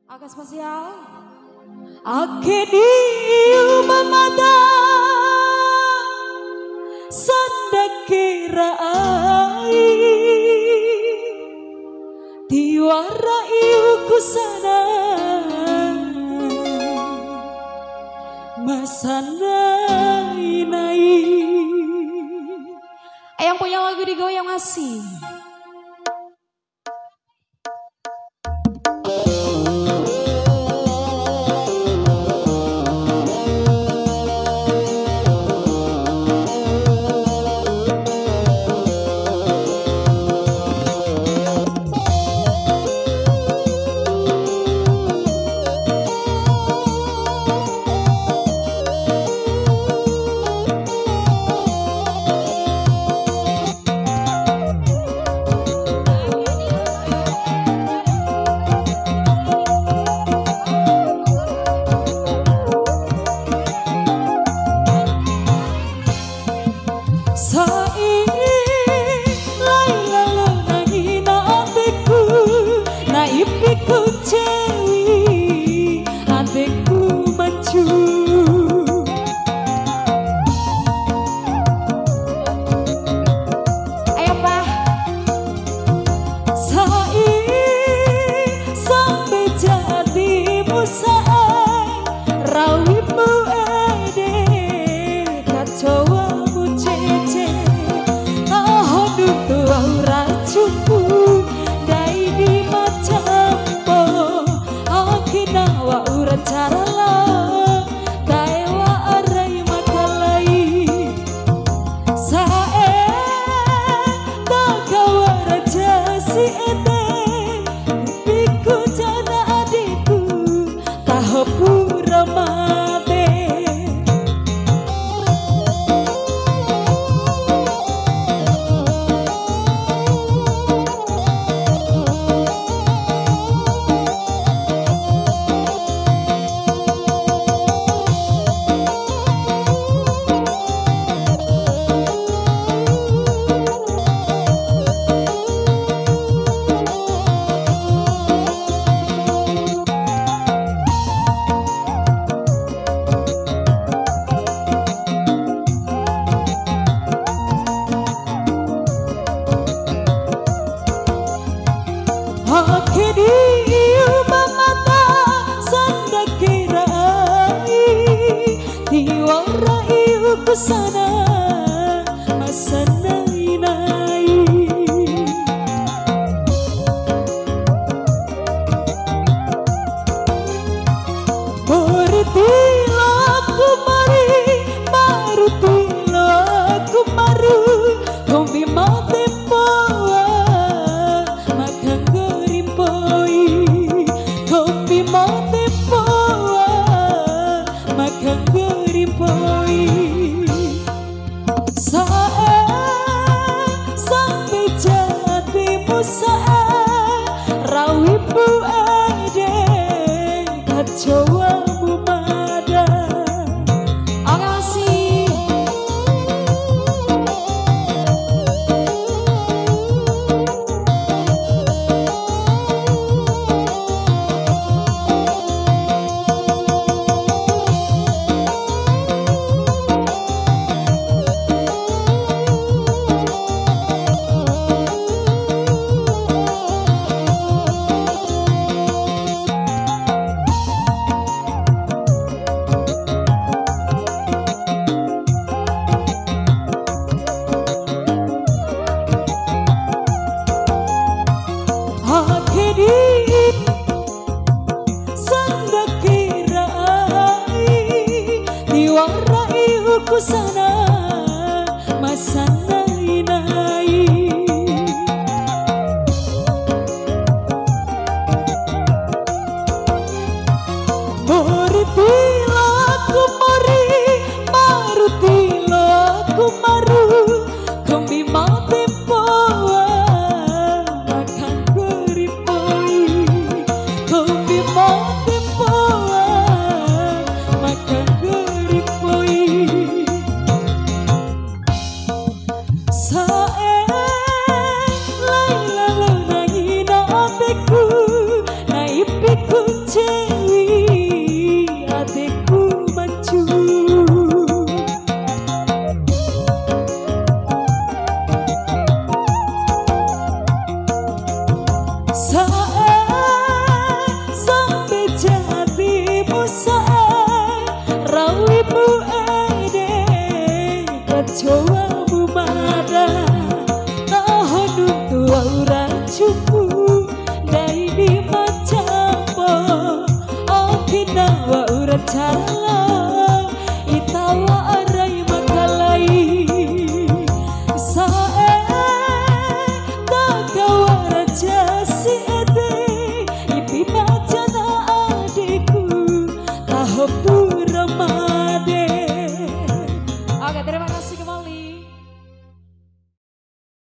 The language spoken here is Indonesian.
Agak spesial. Akhirnya mamada sandakira ai tiwarai ukusana masana inai. Yang punya lagu digoyang masih. Sana masana inai Marutilah kumari Marutilah kumaru Kombi mate poa Makan gerimpoi Kombi mate poa Makan gerimpoi sampai jatimu rawimu ada kacaumu mada. Makasih. Sana masana inai Marutilah kumari Marutilah kumaru Kombi mate poa Makan gerimpoi Kombi mate poa Makan gerimpoi Laila lo nangina ateku na ipiku cewi adikku maju. Sampai jatimu rawimu ede kecoamu mada tahan untuk ora cukup dari macam okinawa ura cara